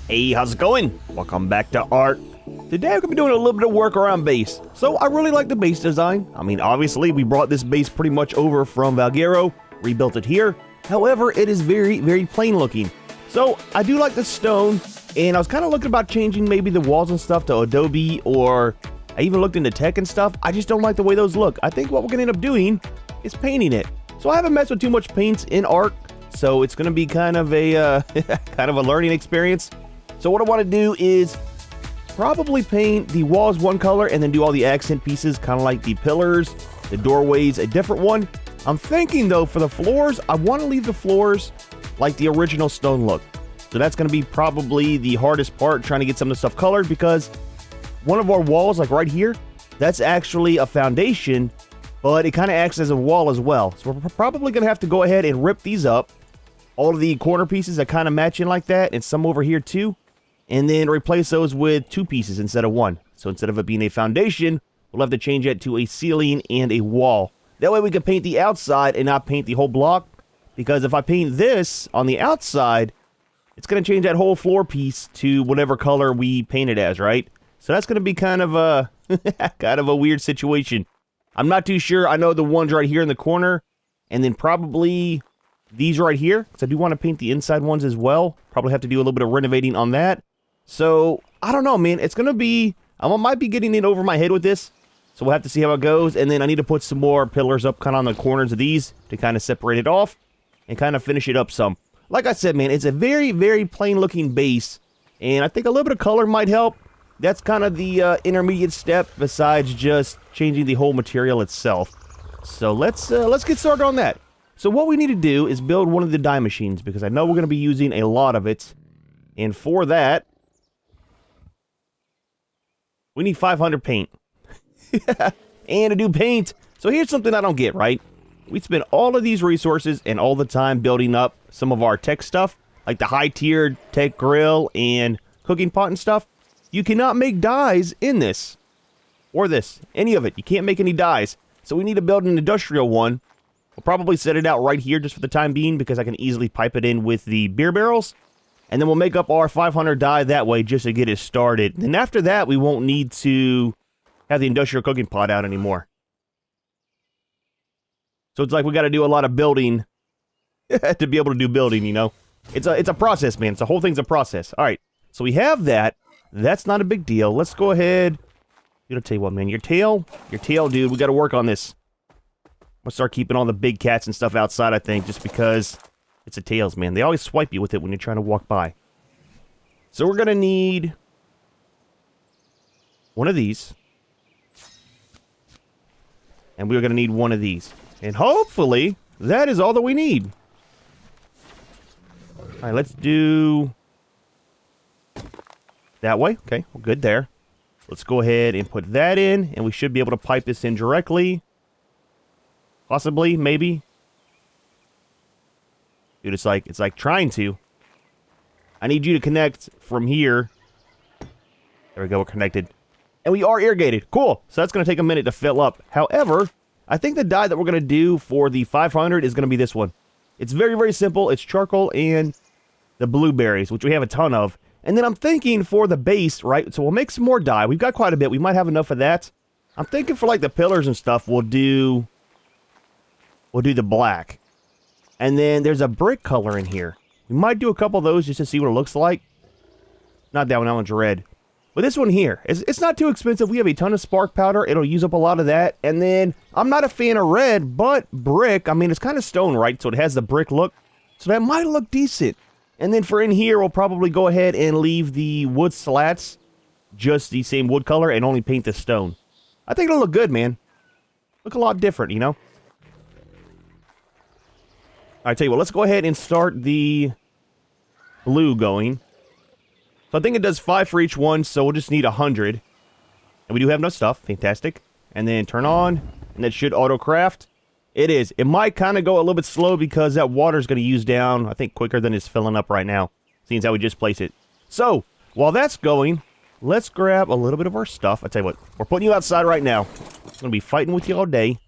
Hey, how's it going? Welcome back to ARK. Today I'm going to be doing a little bit of work around base. So I really like the base design. I mean, obviously we brought this base pretty much over from Valguero, rebuilt it here. However, it is very, very plain looking. So I do like the stone, and I was kind of looking about changing maybe the walls and stuff to adobe, or I even looked into tech and stuff. I just don't like the way those look. I think what we're going to end up doing is painting it. So I haven't messed with too much paints in ARK, so it's going to be kind of a kind of a learning experience. So what I want to do is probably paint the walls one color and then do all the accent pieces, kind of like the pillars, the doorways, a different one. I'm thinking though for the floors, I want to leave the floors like the original stone look. So that's going to be probably the hardest part, trying to get some of the stuff colored, because one of our walls, like right here, that's actually a foundation, but it kind of acts as a wall as well. So we're probably going to have to go ahead and rip these up. All of the corner pieces that kind of match in like that, and some over here too. And then replace those with two pieces instead of one. So instead of it being a foundation, we'll have to change it to a ceiling and a wall. That way we can paint the outside and not paint the whole block. Because if I paint this on the outside, it's going to change that whole floor piece to whatever color we paint it as, right? So that's going to be kind of a kind of a weird situation. I'm not too sure. I know the ones right here in the corner, and then probably these right here, because I do want to paint the inside ones as well. Probably have to do a little bit of renovating on that. So, I don't know, man. It's going to be, I might be getting in over my head with this. So we'll have to see how it goes. And then I need to put some more pillars up kind of on the corners of these to kind of separate it off and kind of finish it up some. Like I said, man, it's a very, very plain looking base. And I think a little bit of color might help. That's kind of the intermediate step besides just changing the whole material itself. So let's get started on that. So what we need to do is build one of the dye machines, because I know we're going to be using a lot of it. And for that, we need 500 paint. And to do paint. So here's something I don't get, right? We spend all of these resources and all the time building up some of our tech stuff, like the high-tiered tech grill and cooking pot and stuff. You cannot make dyes in this. Or this. Any of it. You can't make any dyes. So we need to build an industrial one. We'll probably set it out right here just for the time being, because I can easily pipe it in with the beer barrels. And then we'll make up our 500 dye that way just to get it started. And after that, we won't need to have the industrial cooking pot out anymore. So it's like we got to do a lot of building to be able to do building, you know? It's a process, man. The whole thing's a process. All right, so we have that. That's not a big deal. Let's go ahead. I'll tell you what, man. Your tail, dude. We got to work on this. I'll start keeping all the big cats and stuff outside, I think, just because it's a tails, man. They always swipe you with it when you're trying to walk by. So we're going to need one of these. And we're going to need one of these. And hopefully, that is all that we need. All right, let's do that way. Okay, we're good there. Let's go ahead and put that in, and we should be able to pipe this in directly. Possibly, maybe. Dude, it's like trying to. I need you to connect from here. There we go, we're connected. And we are irrigated. Cool. So that's going to take a minute to fill up. However, I think the dye that we're going to do for the 500 is going to be this one. It's very, very simple. It's charcoal and the blueberries, which we have a ton of. And then I'm thinking for the base, right? So we'll make some more dye. We've got quite a bit. We might have enough of that. I'm thinking for like the pillars and stuff, we'll do the black. And then there's a brick color in here. We might do a couple of those just to see what it looks like. Not that one, that one's red. But this one here, it's not too expensive. We have a ton of spark powder. It'll use up a lot of that. And then, I'm not a fan of red, but brick, I mean, it's kind of stone, right? So it has the brick look. So that might look decent. And then for in here, we'll probably go ahead and leave the wood slats just the same wood color and only paint the stone. I think it'll look good, man. Look a lot different, you know? I tell you what, let's go ahead and start the blue going. So I think it does 5 for each one, so we'll just need 100. And we do have enough stuff. Fantastic. And then turn on, and that should auto-craft. It is. It might kind of go a little bit slow because that water's going to use down, I think, quicker than it's filling up right now, seeing as how we just place it. So, while that's going, let's grab a little bit of our stuff. I tell you what, we're putting you outside right now. I'm going to be fighting with you all day.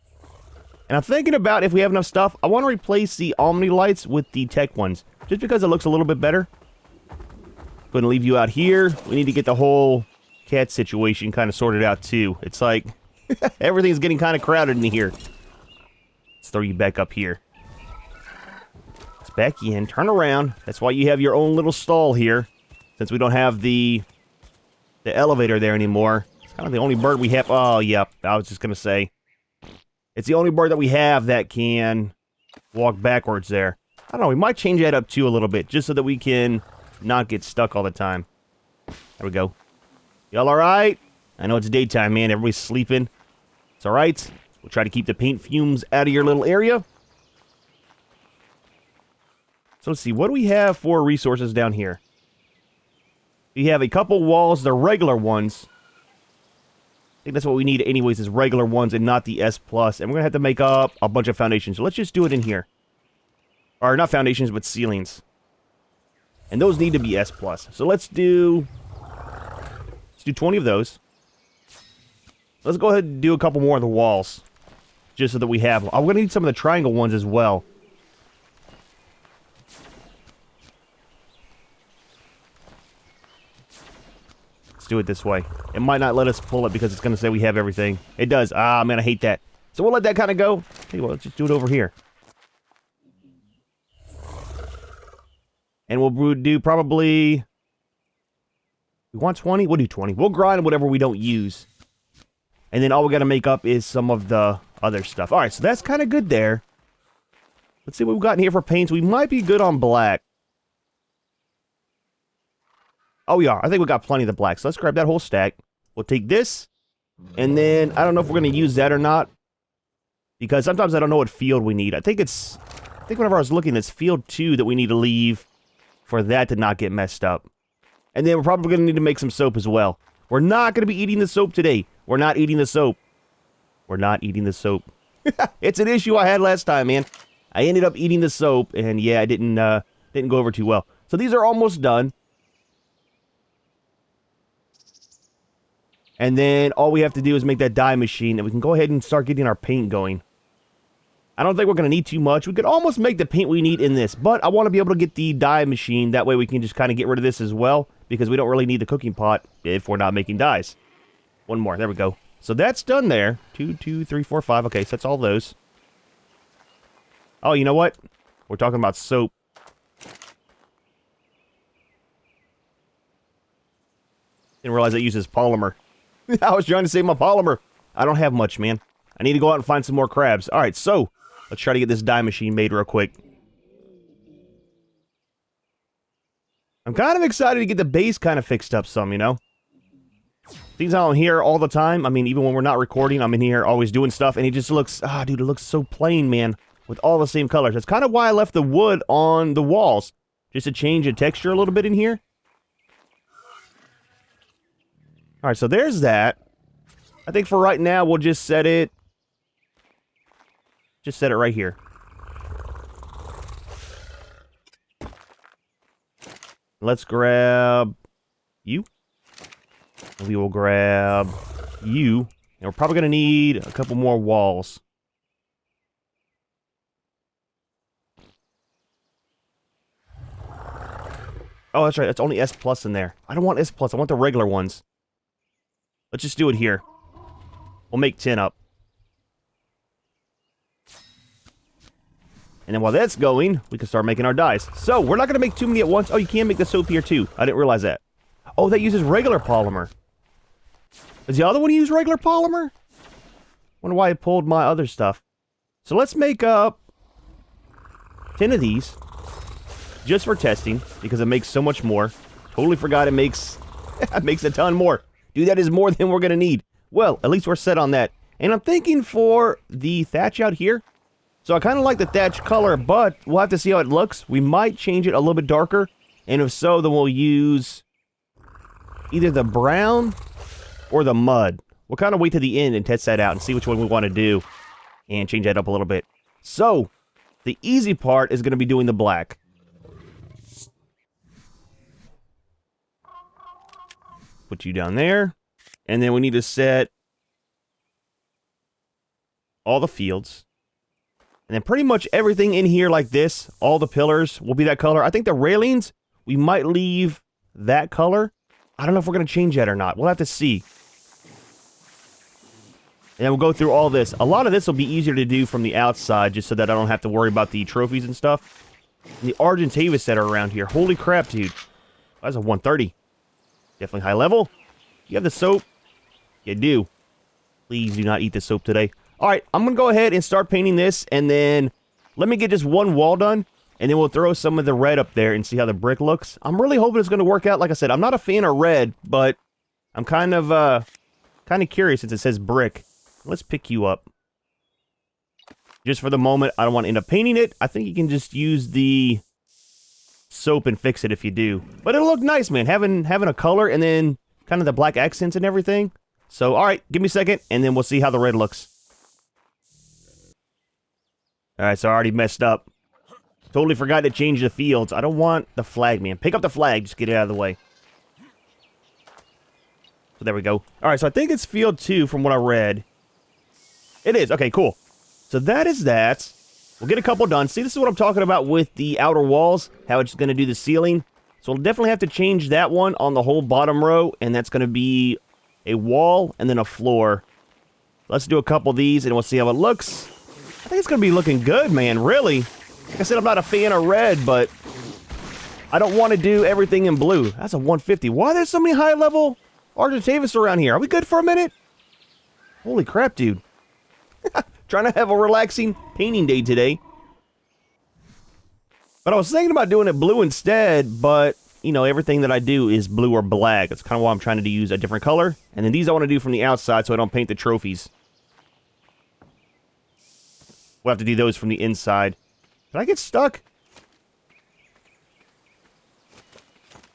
And I'm thinking about if we have enough stuff, I want to replace the Omni lights with the tech ones, just because it looks a little bit better. Going to leave you out here. We need to get the whole cat situation kind of sorted out too. It's like everything's getting kind of crowded in here. Let's throw you back up here. Let's back in. Turn around. That's why you have your own little stall here. Since we don't have the elevator there anymore. It's kind of the only bird we have. Oh, yep. I was just going to say. It's the only bird that we have that can walk backwards there. I don't know. We might change that up too a little bit. Just so that we can not get stuck all the time. There we go. Y'all alright? I know it's daytime, man. Everybody's sleeping. It's alright. We'll try to keep the paint fumes out of your little area. So let's see. What do we have for resources down here? We have a couple walls. They're regular ones. I think that's what we need anyways, is regular ones and not the S+. And we're going to have to make up a bunch of foundations. So let's just do it in here. Or not foundations, but ceilings. And those need to be S+. So let's do 20 of those. Let's go ahead and do a couple more of the walls. Just so that we have them. I'm going to need some of the triangle ones as well. Let's do it this way. It might not let us pull it because it's going to say we have everything. It does. Ah, man, I hate that. So we'll let that kind of go. Hey, well, let's just do it over here. And we'll do probably... We want 20? We'll do 20. We'll grind whatever we don't use. And then all we got to make up is some of the other stuff. Alright, so that's kind of good there. Let's see what we've got in here for paints. We might be good on black. Oh, we are. I think we got plenty of the black. So let's grab that whole stack. We'll take this. And then, I don't know if we're going to use that or not. Because sometimes I don't know what field we need. I think whenever I was looking, it's field 2 that we need to leave for that to not get messed up. And then we're probably going to need to make some soap as well. We're not going to be eating the soap today. We're not eating the soap. We're not eating the soap. It's an issue I had last time, man. I ended up eating the soap, and yeah, it didn't go over too well. So these are almost done. And then all we have to do is make that dye machine, and we can go ahead and start getting our paint going. I don't think we're going to need too much. We could almost make the paint we need in this, but I want to be able to get the dye machine. That way we can just kind of get rid of this as well, because we don't really need the cooking pot if we're not making dyes. One more. There we go. So that's done there. 2, 2, 3, 4, 5. Okay, so that's all those. Oh, you know what? We're talking about soap. Didn't realize it uses polymer. I was trying to save my polymer. I don't have much, man. I need to go out and find some more crabs. Alright, so let's try to get this dye machine made real quick. I'm kind of excited to get the base kind of fixed up some, you know? Things I'm here all the time. I mean, even when we're not recording, I'm in here always doing stuff, and it just looks... Ah, dude, it looks so plain, man. With all the same colors. That's kind of why I left the wood on the walls. Just to change the texture a little bit in here. Alright, so there's that. I think for right now, we'll just set it... Just set it right here. Let's grab you. We will grab you. And we're probably going to need a couple more walls. Oh, that's right. That's only S plus in there. I don't want S plus. I want the regular ones. Let's just do it here. We'll make 10 up. And then while that's going, we can start making our dyes. So, we're not going to make too many at once. Oh, you can make the soap here too. I didn't realize that. Oh, that uses regular polymer. Does the other one use regular polymer? Wonder why I pulled my other stuff. So let's make up 10 of these. Just for testing, because it makes so much more. Totally forgot it makes... it makes a ton more. Dude, that is more than we're going to need. Well, at least we're set on that. And I'm thinking for the thatch out here. So I kind of like the thatch color, but we'll have to see how it looks. We might change it a little bit darker. And if so, then we'll use either the brown or the mud. We'll kind of wait to the end and test that out and see which one we want to do. And change that up a little bit. So, the easy part is going to be doing the black. Put you down there. And then we need to set all the fields. And then pretty much everything in here like this, all the pillars will be that color. I think the railings, we might leave that color. I don't know if we're going to change that or not. We'll have to see. And then we'll go through all this. A lot of this will be easier to do from the outside, just so that I don't have to worry about the trophies and stuff. And the Argentavis that are around here. Holy crap, dude. That's a 130. Definitely high level. You have the soap? You do. Please do not eat the soap today. Alright, I'm going to go ahead and start painting this, and then let me get just one wall done, and then we'll throw some of the red up there and see how the brick looks. I'm really hoping it's going to work out. Like I said, I'm not a fan of red, but I'm kind of curious since it says brick. Let's pick you up. Just for the moment, I don't want to end up painting it. I think you can just use the soap and fix it if you do. But it'll look nice, man, having a color and then kind of the black accents and everything. So, alright, give me a second, and then we'll see how the red looks. Alright, so I already messed up. Totally forgot to change the fields. I don't want the flag, man. Pick up the flag, just get it out of the way. So there we go. Alright, so I think it's field 2 from what I read. It is. Okay, cool. So that is that. We'll get a couple done. See, this is what I'm talking about with the outer walls, how it's going to do the ceiling. So we'll definitely have to change that one on the whole bottom row, and that's going to be a wall and then a floor. Let's do a couple of these, and we'll see how it looks. I think it's going to be looking good, man, really. Like I said, I'm not a fan of red, but I don't want to do everything in blue. That's a 150. Why are there so many high-level Argentavis around here? Are we good for a minute? Holy crap, dude. Trying to have a relaxing painting day today. But I was thinking about doing it blue instead, but, you know, everything that I do is blue or black. That's kind of why I'm trying to use a different color. And then these I want to do from the outside so I don't paint the trophies. We'll have to do those from the inside. Did I get stuck?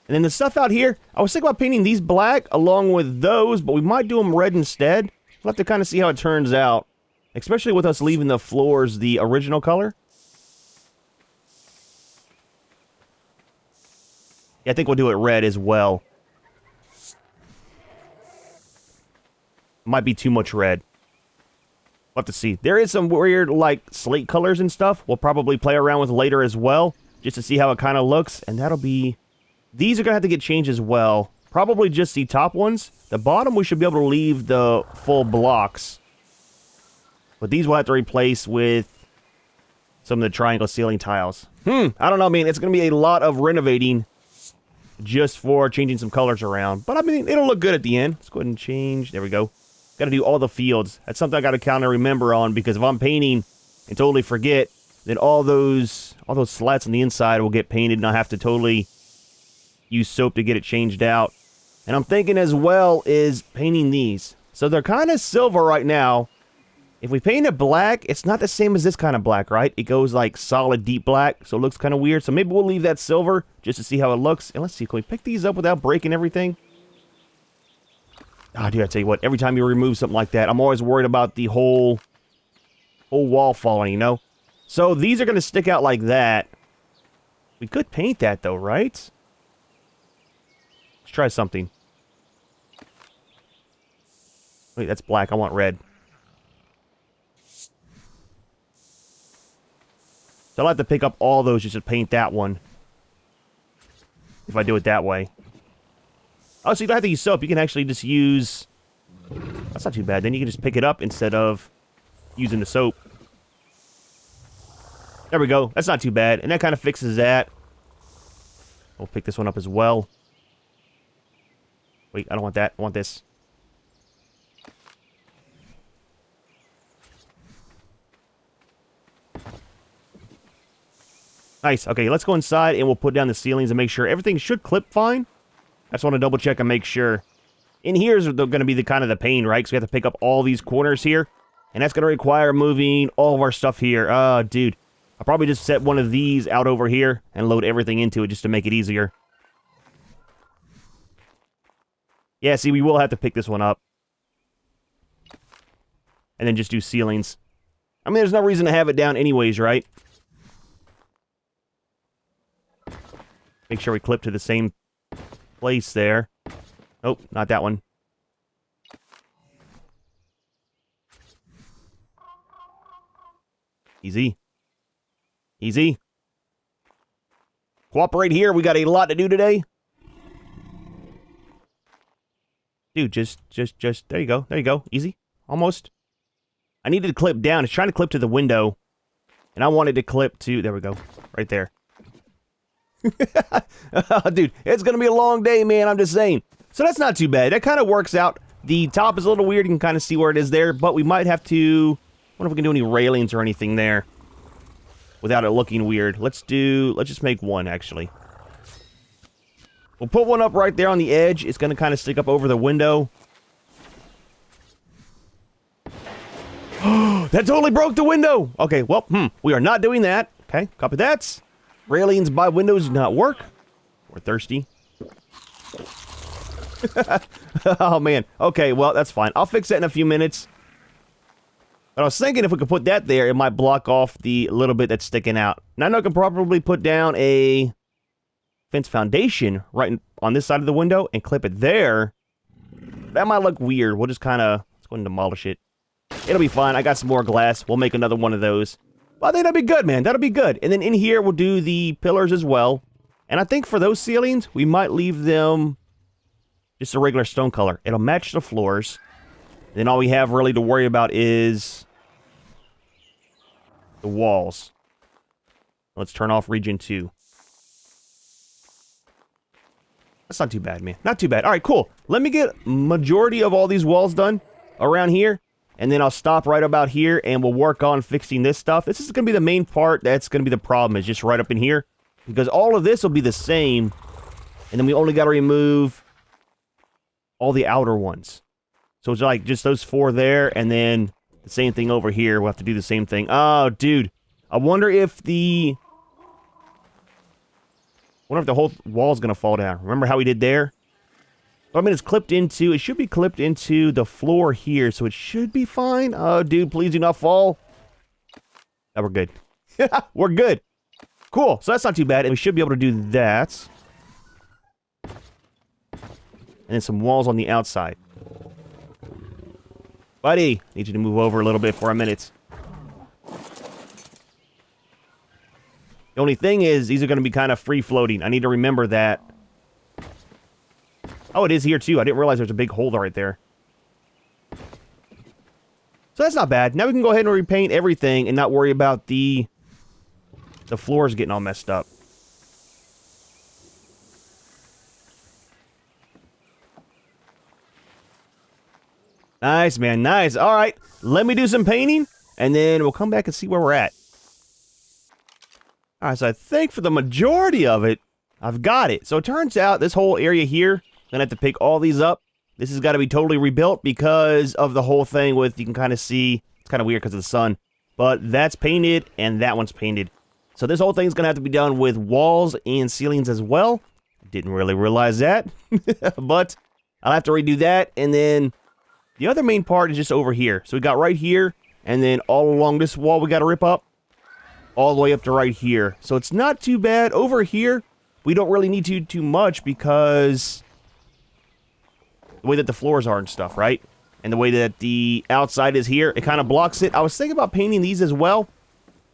And then the stuff out here, I was thinking about painting these black along with those, but we might do them red instead. We'll have to kind of see how it turns out. Especially with us leaving the floors the original color. Yeah, I think we'll do it red as well. Might be too much red. We'll have to see. There is some weird, like, slate colors and stuff we'll probably play around with later as well. Just to see how it kind of looks. And that'll be... These are going to have to get changed as well. Probably just the top ones. The bottom, we should be able to leave the full blocks. But these we'll have to replace with some of the triangle ceiling tiles. I don't know, man. It's going to be a lot of renovating just for changing some colors around. But, I mean, it'll look good at the end. Let's go ahead and change. There we go. Got to do all the fields. That's something I got to kind of remember on, because if I'm painting and totally forget, then all those slats on the inside will get painted, and I'll have to totally use soap to get it changed out. And I'm thinking as well is painting these. So they're kind of silver right now. If we paint it black, it's not the same as this kind of black, right? It goes like solid deep black, so it looks kind of weird. So maybe we'll leave that silver just to see how it looks. And let's see, can we pick these up without breaking everything? Ah, dude, I tell you what, every time you remove something like that, I'm always worried about the whole wall falling, you know? So these are going to stick out like that. We could paint that though, right? Let's try something. Wait, that's black. I want red. So I'll have to pick up all those just to paint that one. If I do it that way. Oh, so you don't have to use soap. You can actually just use... That's not too bad. Then you can just pick it up instead of using the soap. There we go. That's not too bad. And that kind of fixes that. We'll pick this one up as well. Wait, I don't want that. I want this. Nice. Okay, let's go inside and we'll put down the ceilings and make sure everything should clip fine. I just want to double check and make sure. In here is going to be the kind of the pain, right? Because we have to pick up all these corners here. And that's going to require moving all of our stuff here. Oh, dude. I'll probably just set one of these out over here and load everything into it just to make it easier. Yeah, see, we will have to pick this one up. And then just do ceilings. I mean, there's no reason to have it down anyways, right? Make sure we clip to the same place there. Nope, not that one. Easy. Easy. Cooperate here. We got a lot to do today. Dude, just, there you go. There you go. Easy. Almost. I needed to clip down. It's trying to clip to the window. And I wanted to clip to, there we go. Right there. Dude, it's going to be a long day, man. I'm just saying. So that's not too bad. That kind of works out. The top is a little weird. You can kind of see where it is there. But we might have to, I wonder if we can do any railings or anything there. Without it looking weird. Let's just make one, actually. We'll put one up right there on the edge. It's going to kind of stick up over the window. That totally broke the window! Okay, well, we are not doing that. Okay, copy that. Railings by windows do not work. We're thirsty. Oh, man. Okay, well, that's fine. I'll fix that in a few minutes. But I was thinking if we could put that there, it might block off the little bit that's sticking out. Now I know I can probably put down a fence foundation right on this side of the window and clip it there. That might look weird. We'll just kind of, let's go and demolish it. It'll be fine. I got some more glass. We'll make another one of those. Well, I think that'll be good, man. That'll be good. And then in here, we'll do the pillars as well. And I think for those ceilings, we might leave them just a regular stone color. It'll match the floors. Then all we have really to worry about is the walls. Let's turn off region 2. That's not too bad, man. Not too bad. All right, cool. Let me get majority of all these walls done around here. And then I'll stop right about here, and we'll work on fixing this stuff. This is going to be the main part that's going to be the problem, is just right up in here. Because all of this will be the same. And then we only got to remove all the outer ones. So it's like just those 4 there, and then the same thing over here. We'll have to do the same thing. Oh, dude. I wonder if the whole wall's going to fall down. Remember how we did there? I mean, it's clipped into, it should be clipped into the floor here, so it should be fine. Oh, dude, please do not fall. Oh, we're good. We're good. Cool, so that's not too bad, and we should be able to do that. And then some walls on the outside. Buddy, need you to move over a little bit for a minute. The only thing is, these are going to be kind of free-floating. I need to remember that. Oh, it is here, too. I didn't realize there's a big hole right there. So that's not bad. Now we can go ahead and repaint everything and not worry about the floors getting all messed up. Nice, man. Nice. All right. Let me do some painting, and then we'll come back and see where we're at. All right, so I think for the majority of it, I've got it. So it turns out this whole area here, gonna have to pick all these up. This has got to be totally rebuilt because of the whole thing with, you can kind of see, it's kind of weird because of the sun. But that's painted, and that one's painted. So this whole thing's gonna have to be done with walls and ceilings as well. Didn't really realize that. But I'll have to redo that, and then the other main part is just over here. So we got right here, and then all along this wall we got to rip up. All the way up to right here. So it's not too bad. Over here, we don't really need to too much because the way that the floors are and stuff, right? And the way that the outside is here, it kind of blocks it. I was thinking about painting these as well.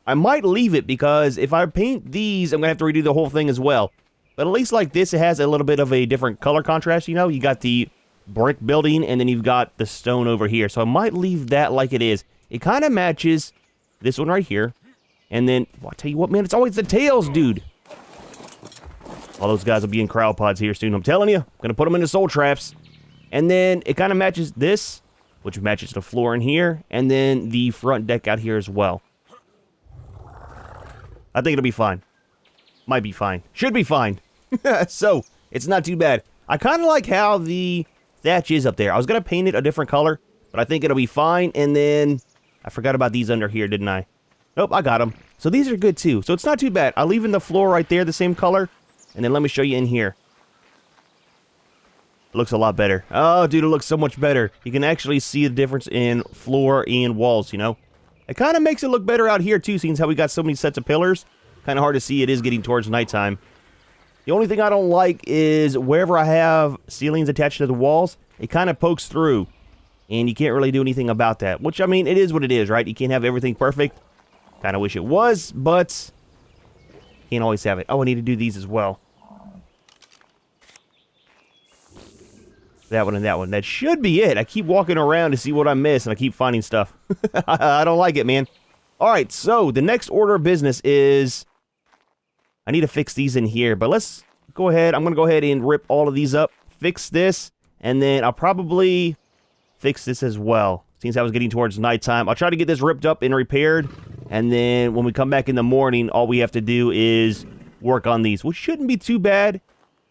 I might leave it because if I paint these, I'm going to have to redo the whole thing as well. But at least like this, it has a little bit of a different color contrast, you know? You got the brick building, and then you've got the stone over here. So I might leave that like it is. It kind of matches this one right here. And then, well, I'll tell you what, man, it's always the tails, dude. All those guys will be in cryopods here soon. I'm telling you, I'm going to put them into soul traps. And then it kind of matches this, which matches the floor in here. And then the front deck out here as well. I think it'll be fine. Might be fine. Should be fine. So, it's not too bad. I kind of like how the thatch is up there. I was going to paint it a different color, but I think it'll be fine. And then, I forgot about these under here, didn't I? Nope, I got them. So these are good too. So it's not too bad. I'll leave in the floor right there the same color. And then let me show you in here. It looks a lot better. Oh, dude, it looks so much better. You can actually see the difference in floor and walls, you know? It kind of makes it look better out here too, seeing how we got so many sets of pillars. Kind of hard to see. It is getting towards nighttime. The only thing I don't like is wherever I have ceilings attached to the walls, it kind of pokes through. And you can't really do anything about that. Which, I mean, it is what it is, right? You can't have everything perfect. Kind of wish it was, but can't always have it. Oh, I need to do these as well. That one and that one. That should be it. I keep walking around to see what I miss, and I keep finding stuff. I don't like it, man. Alright, so the next order of business is... I need to fix these in here, but let's go ahead. I'm going to go ahead and rip all of these up, fix this, and then I'll probably fix this as well. Since I was getting towards nighttime, I'll try to get this ripped up and repaired, and then when we come back in the morning, all we have to do is work on these, which shouldn't be too bad.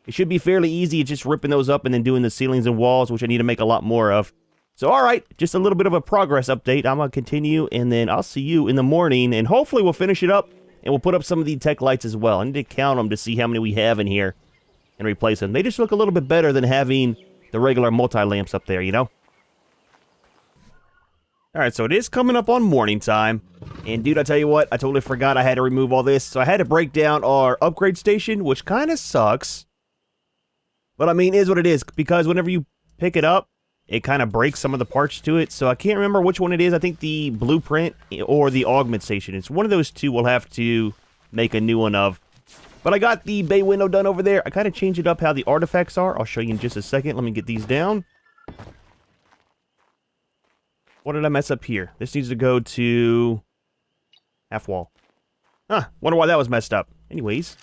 It should be fairly easy. It's just ripping those up and then doing the ceilings and walls, which I need to make a lot more of. So, alright, just a little bit of a progress update. I'm going to continue, and then I'll see you in the morning, and hopefully we'll finish it up, and we'll put up some of the tech lights as well. I need to count them to see how many we have in here and replace them. They just look a little bit better than having the regular multi-lamps up there, you know? Alright, so it is coming up on morning time. And dude, I tell you what, I totally forgot I had to remove all this. So I had to break down our upgrade station, which kind of sucks. But I mean, it is what it is, because whenever you pick it up, it kind of breaks some of the parts to it. So I can't remember which one it is. I think the blueprint or the augment station. It's one of those two we'll have to make a new one of. But I got the bay window done over there. I kind of changed it up how the artifacts are. I'll show you in just a second. Let me get these down. What did I mess up here? This needs to go to half wall. Huh, wonder why that was messed up. Anyways.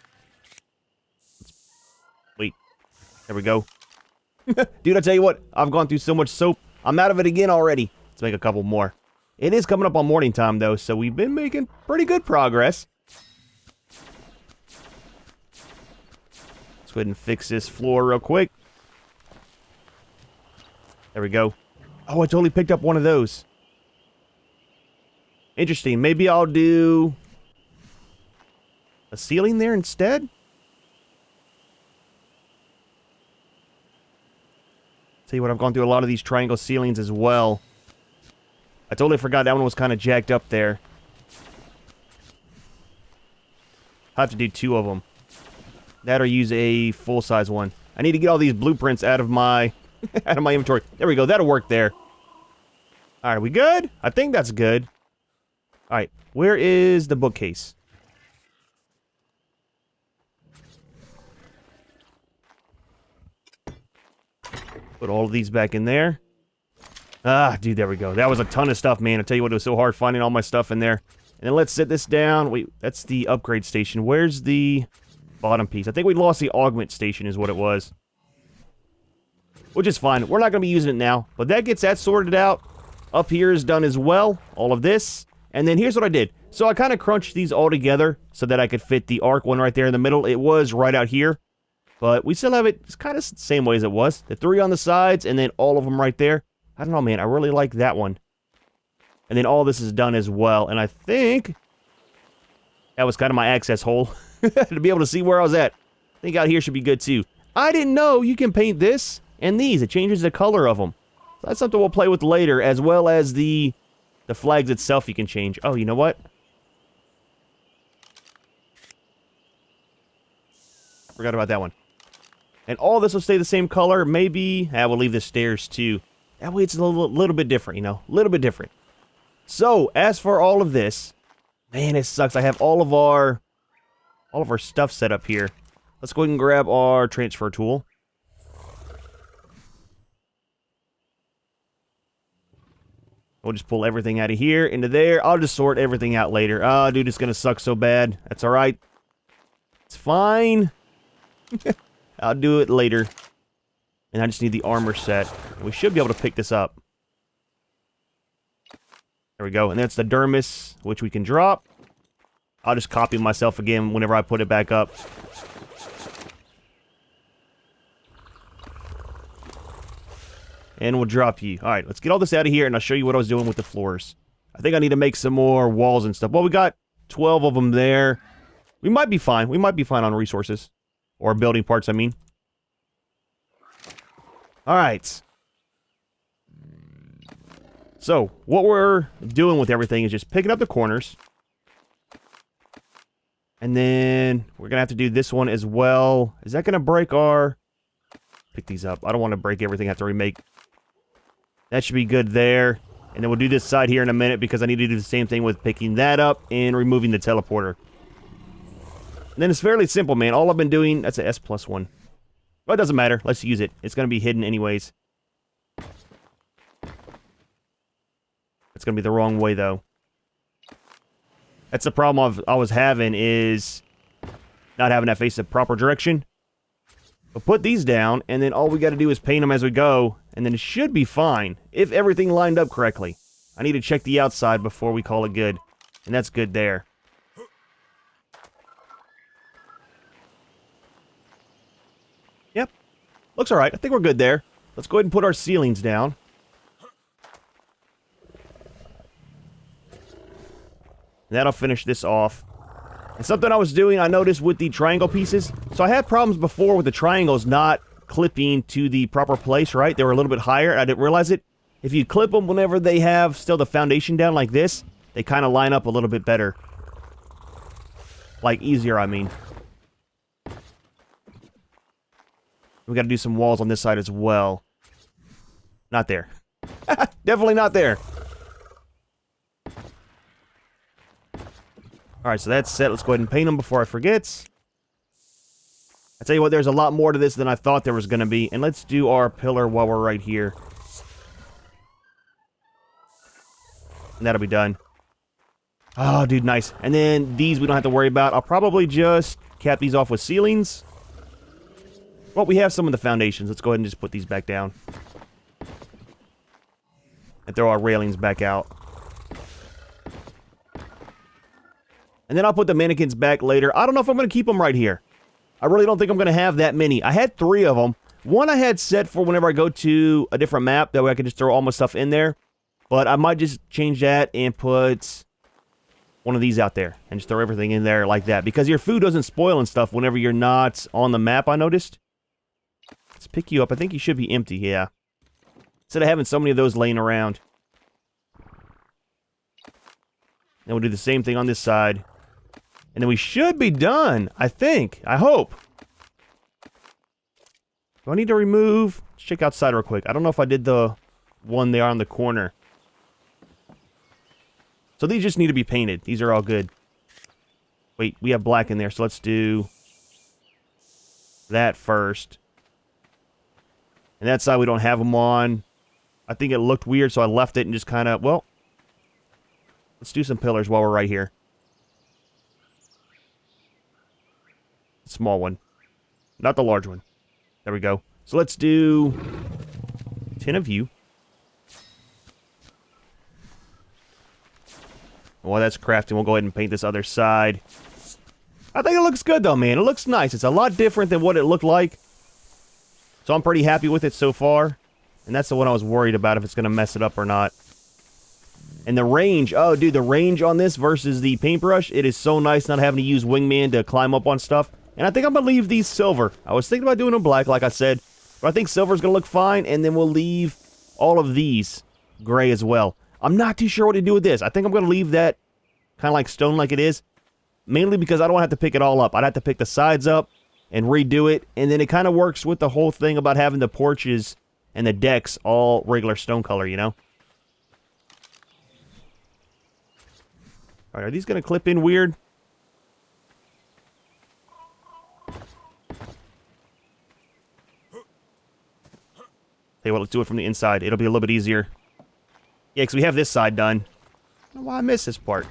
Wait. There we go. Dude, I tell you what, I've gone through so much soap. I'm out of it again already. Let's make a couple more. It is coming up on morning time, though, so we've been making pretty good progress. Let's go ahead and fix this floor real quick. There we go. Oh, I totally picked up one of those. Interesting. Maybe I'll do a ceiling there instead? Tell you what, I've gone through a lot of these triangle ceilings as well. I totally forgot that one was kind of jacked up there. I have to do 2 of them. That or use a full-size one. I need to get all these blueprints out of my out of my inventory. There we go. That'll work there. All right, we good? I think that's good. All right, where is the bookcase? Put all of these back in there. Ah, dude, there we go. That was a ton of stuff, man. I tell you what, it was so hard finding all my stuff in there. And then let's set this down. Wait, that's the upgrade station. Where's the bottom piece? I think we lost the augment station is what it was. Which is fine. We're not going to be using it now. But that gets that sorted out. Up here is done as well. All of this. And then here's what I did. So I kind of crunched these all together so that I could fit the ARK one right there in the middle. It was right out here. But we still have it it's kind of the same way as it was. The 3 on the sides and then all of them right there. I don't know, man. I really like that one. And then all this is done as well. And I think that was kind of my access hole to be able to see where I was at. I think out here should be good too. I didn't know you can paint this and these. It changes the color of them. So that's something we'll play with later, as well as the flags itself you can change. Oh, you know what? Forgot about that one. And all this will stay the same color. Maybe we'll leave the stairs too. That way it's a little bit different, you know? A little bit different. So, as for all of this, man, it sucks. I have all of our stuff set up here. Let's go ahead and grab our transfer tool. We'll just pull everything out of here into there. I'll just sort everything out later. Oh, dude, it's going to suck so bad. That's all right. It's fine. I'll do it later. And I just need the armor set. We should be able to pick this up. There we go. And that's the dermis, which we can drop. I'll just copy myself again whenever I put it back up. And we'll drop you. Alright, let's get all this out of here, and I'll show you what I was doing with the floors. I think I need to make some more walls and stuff. Well, we got 12 of them there. We might be fine. We might be fine on resources. Or building parts, I mean. Alright. So, what we're doing with everything is just picking up the corners. And then we're going to have to do this one as well. Is that going to break our... Pick these up. I don't want to break everything. I have to remake. That should be good there. And then we'll do this side here in a minute because I need to do the same thing with picking that up and removing the teleporter. And then it's fairly simple, man. All I've been doing... That's a S+1. Well, it doesn't matter. Let's use it. It's going to be hidden anyways. It's going to be the wrong way, though. That's the problem I was having, is not having that face the proper direction. But put these down, and then all we got to do is paint them as we go, and then it should be fine, if everything lined up correctly. I need to check the outside before we call it good, and that's good there. Yep, looks alright. I think we're good there. Let's go ahead and put our ceilings down. And that'll finish this off. And something I was doing, I noticed with the triangle pieces. So I had problems before with the triangles not clipping to the proper place, right? They were a little bit higher. I didn't realize it. If you clip them whenever they have still the foundation down like this, they kind of line up a little bit better. Like, easier, I mean. We got to do some walls on this side as well. Not there. Definitely not there. Alright, so that's set. Let's go ahead and paint them before I forget. I tell you what, there's a lot more to this than I thought there was going to be. And let's do our pillar while we're right here. And that'll be done. Oh, dude, nice. And then these we don't have to worry about. I'll probably just cap these off with ceilings. Well, we have some of the foundations. Let's go ahead and just put these back down. And throw our railings back out. And then I'll put the mannequins back later. I don't know if I'm going to keep them right here. I really don't think I'm going to have that many. I had 3 of them. One I had set for whenever I go to a different map. That way I can just throw all my stuff in there. But I might just change that and put one of these out there. And just throw everything in there like that. Because your food doesn't spoil and stuff whenever you're not on the map, I noticed. Let's pick you up. I think you should be empty, yeah. Instead of having so many of those laying around. Then we'll do the same thing on this side. And then we should be done, I think. I hope. Do I need to remove? Let's check outside real quick. I don't know if I did the one there on the corner. So these just need to be painted. These are all good. Wait, we have black in there, so let's do that first. And that side we don't have them on. I think it looked weird, so I left it and just kind of, well, let's do some pillars while we're right here. Small one. Not the large one. There we go. So let's do 10 of you. While that's crafting, we'll go ahead and paint this other side. I think it looks good though, man. It looks nice. It's a lot different than what it looked like. So I'm pretty happy with it so far. And that's the one I was worried about, if it's going to mess it up or not. And the range. Oh, dude, the range on this versus the paintbrush. It is so nice not having to use Wingman to climb up on stuff. And I think I'm going to leave these silver. I was thinking about doing them black, like I said. But I think silver's going to look fine. And then we'll leave all of these gray as well. I'm not too sure what to do with this. I think I'm going to leave that kind of like stone like it is. Mainly because I don't have to pick it all up. I'd have to pick the sides up and redo it. And then it kind of works with the whole thing about having the porches and the decks all regular stone color, you know? Alright, are these going to clip in weird? Hey, well, let's do it from the inside. It'll be a little bit easier. Yeah, because we have this side done. I don't know why I missed this part.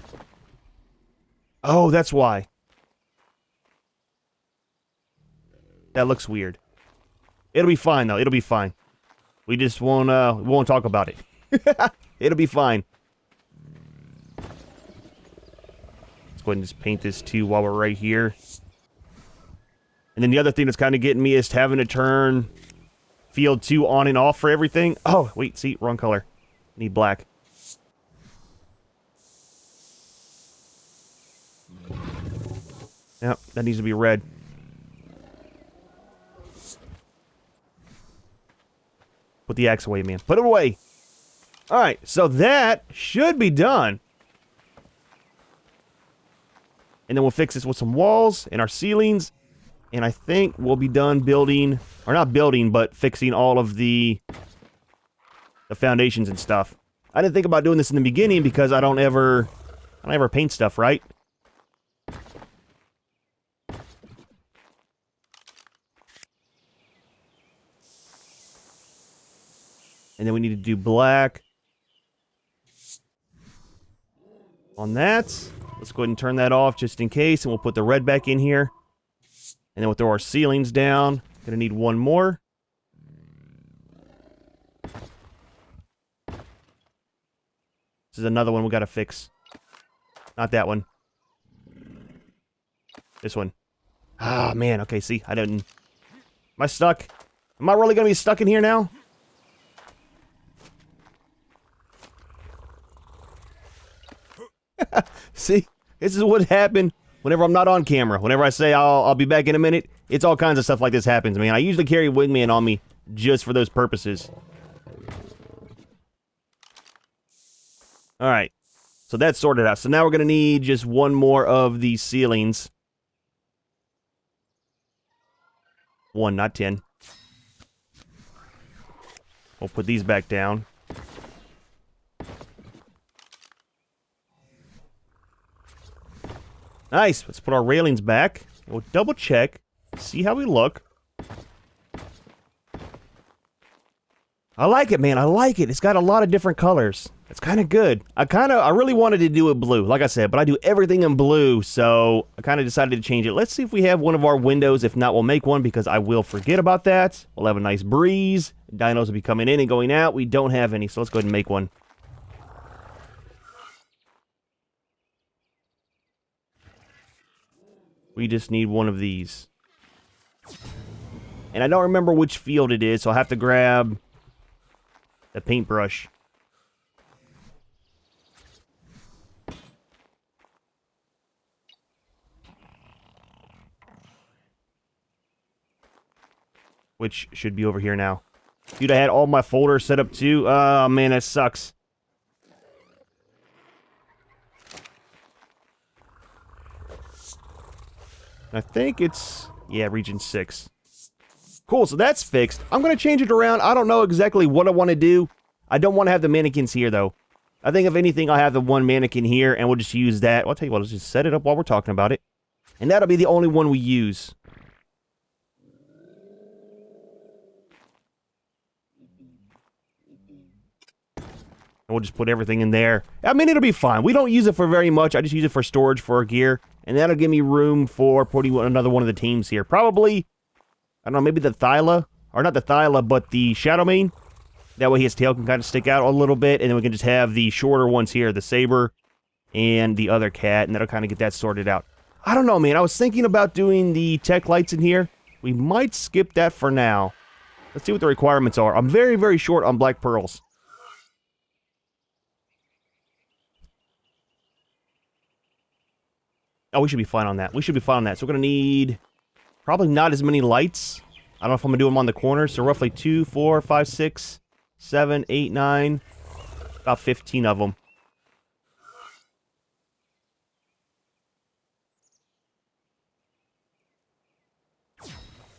Oh, that's why. That looks weird. It'll be fine, though. It'll be fine. We just won't talk about it. It'll be fine. Let's go ahead and just paint this, too, while we're right here. And then the other thing that's kind of getting me is having to turn field 2 on and off for everything. Oh, wait, see, wrong color. Need black. Yep, that needs to be red. Put the axe away, man. Put it away. Alright, so that should be done. And then we'll fix this with some walls and our ceilings. And I think we'll be done building, or not building, but fixing all of the foundations and stuff. I didn't think about doing this in the beginning because I don't ever paint stuff, right? And then we need to do black. On that. Let's go ahead and turn that off just in case, and we'll put the red back in here. And then we'll throw our ceilings down. Gonna need one more. This is another one we gotta fix. Not that one. This one. Ah, man. Okay, see, I didn't... Am I stuck? Am I really gonna be stuck in here now? See, this is what happened whenever I'm not on camera. Whenever I say I'll be back in a minute, it's all kinds of stuff like this happens, man. I usually carry Wingman on me just for those purposes. Alright, so that's sorted out. So now we're going to need just one more of these ceilings. 1, not 10. We'll put these back down. Nice. Let's put our railings back. We'll double check. See how we look. I like it, man. I like it. It's got a lot of different colors. It's kind of good. I really wanted to do it blue, like I said, but I do everything in blue, so I kind of decided to change it. Let's see if we have one of our windows. If not, we'll make one because I will forget about that. We'll have a nice breeze. Dinos will be coming in and going out. We don't have any, so let's go ahead and make one. We just need one of these. And I don't remember which field it is, so I'll have to grab the paintbrush. Which should be over here now. Dude, I had all my folders set up too. Oh, man, that sucks. I think it's... yeah, region 6. Cool, so that's fixed. I'm going to change it around. I don't know exactly what I want to do. I don't want to have the mannequins here, though. I think, if anything, I'll have the one mannequin here, and we'll just use that. Well, I'll tell you what, let's just set it up while we're talking about it. And that'll be the only one we use. And we'll just put everything in there. I mean, it'll be fine. We don't use it for very much. I just use it for storage for our gear. And that'll give me room for putting another one of the teams here. Probably, I don't know, maybe the Thyla. Or not the Thyla, but the Shadowmane. That way his tail can kind of stick out a little bit. And then we can just have the shorter ones here. The Saber and the other cat. And that'll kind of get that sorted out. I don't know, man. I was thinking about doing the tech lights in here. We might skip that for now. Let's see what the requirements are. I'm very, very short on black pearls. Oh, we should be fine on that. We should be fine on that. So we're going to need probably not as many lights. I don't know if I'm going to do them on the corners. So roughly 2, 4, 5, 6, 7, 8, 9. About 15 of them.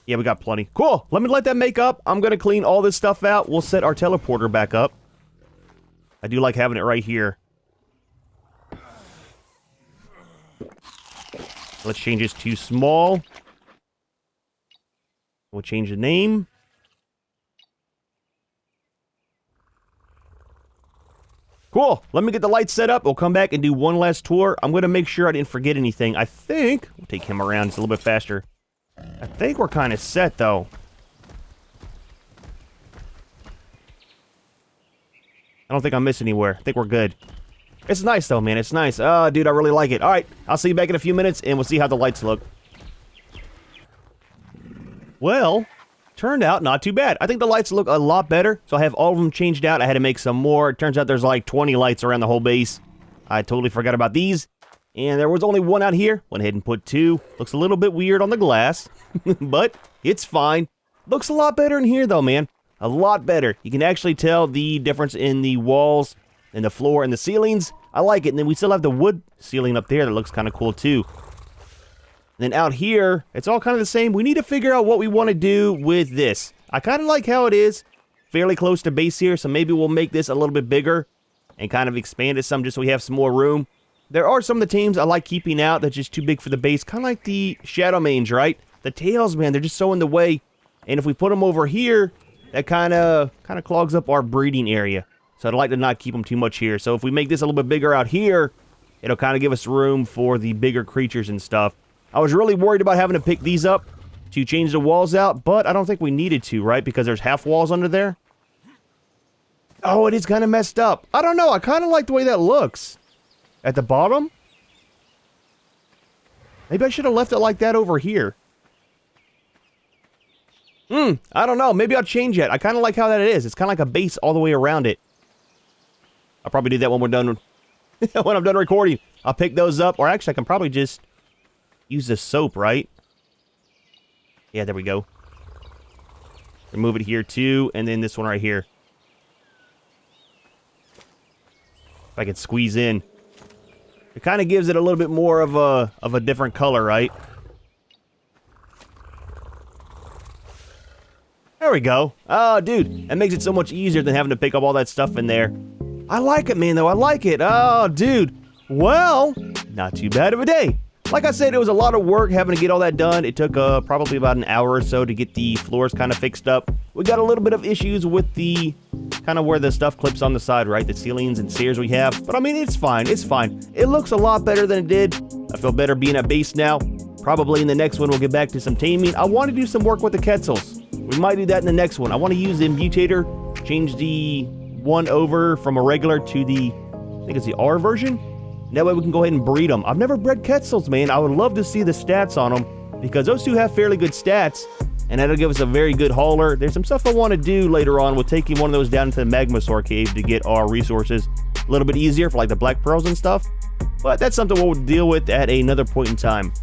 Yeah, we got plenty. Cool. Let me let that make up. I'm going to clean all this stuff out. We'll set our teleporter back up. I do like having it right here. Let's change this to small. We'll change the name. Cool. Let me get the lights set up. We'll come back and do one last tour. I'm going to make sure I didn't forget anything. I think... we'll take him around. It's a little bit faster. I think we're kind of set, though. I don't think I missed anywhere. I think we're good. It's nice, though, man. It's nice. Oh, dude, I really like it. All right, I'll see you back in a few minutes, and we'll see how the lights look. Well, turned out not too bad. I think the lights look a lot better, so I have all of them changed out. I had to make some more. It turns out there's like 20 lights around the whole base. I totally forgot about these. And there was only one out here. Went ahead and put 2. Looks a little bit weird on the glass, but it's fine. Looks a lot better in here, though, man. A lot better. You can actually tell the difference in the walls and the floor and the ceilings. I like it. And then we still have the wood ceiling up there that looks kind of cool too. And then out here, it's all kind of the same. We need to figure out what we want to do with this. I kind of like how it is. Fairly close to base here, so maybe we'll make this a little bit bigger and kind of expand it some just so we have some more room. There are some of the teams I like keeping out that's just too big for the base. Kind of like the Shadowmanes, right? The tails, man, they're just so in the way. And if we put them over here, that kind of clogs up our breeding area. So I'd like to not keep them too much here. So if we make this a little bit bigger out here, It'll kind of give us room for the bigger creatures and stuff. I was really worried about having to pick these up to change the walls out, but I don't think we needed to, right? Because there's half walls under there. Oh, it is kind of messed up. I don't know. I kind of like the way that looks. At the bottom? Maybe I should have left it like that over here. I don't know. Maybe I'll change it. I kind of like how that is. It's kind of like a base all the way around it. I'll probably do that when we're done. When I'm done recording. I'll pick those up. Or actually, I can probably just use the soap, right? Yeah, there we go. Remove it here, too. And then this one right here. If I can squeeze in. It kind of gives it a little bit more of a different color, right? There we go. Oh, dude. That makes it so much easier than having to pick up all that stuff in there. I like it, man, though. I like it. Oh, dude. Well, not too bad of a day. Like I said, it was a lot of work having to get all that done. It took probably about an hour or so to get the floors kind of fixed up. We got a little bit of issues with the kind of where the stuff clips on the side, right? The ceilings and stairs we have. But I mean, it's fine. It's fine. It looks a lot better than it did. I feel better being at base now. Probably in the next one, we'll get back to some taming. I want to do some work with the quetzals. We might do that in the next one. I want to use the imbutator, change the one over from a regular to the, I think it's the R version. That way we can go ahead and breed them. I've never bred quetzals, man. I would love to see the stats on them because those two have fairly good stats, and that'll give us a very good hauler. There's some stuff I want to do later on. We'll take one of those down to the Magmasaur cave to get our resources a little bit easier for like the black pearls and stuff. But that's something we'll deal with at another point in time.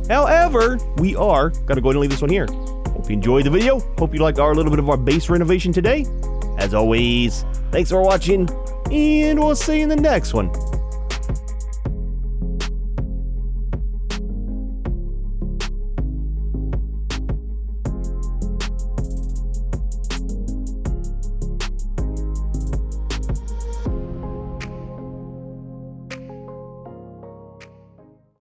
However, we are going to go ahead and leave this one here. Hope you enjoyed the video. Hope you liked our little bit of our base renovation today. As always, thanks for watching, and we'll see you in the next one.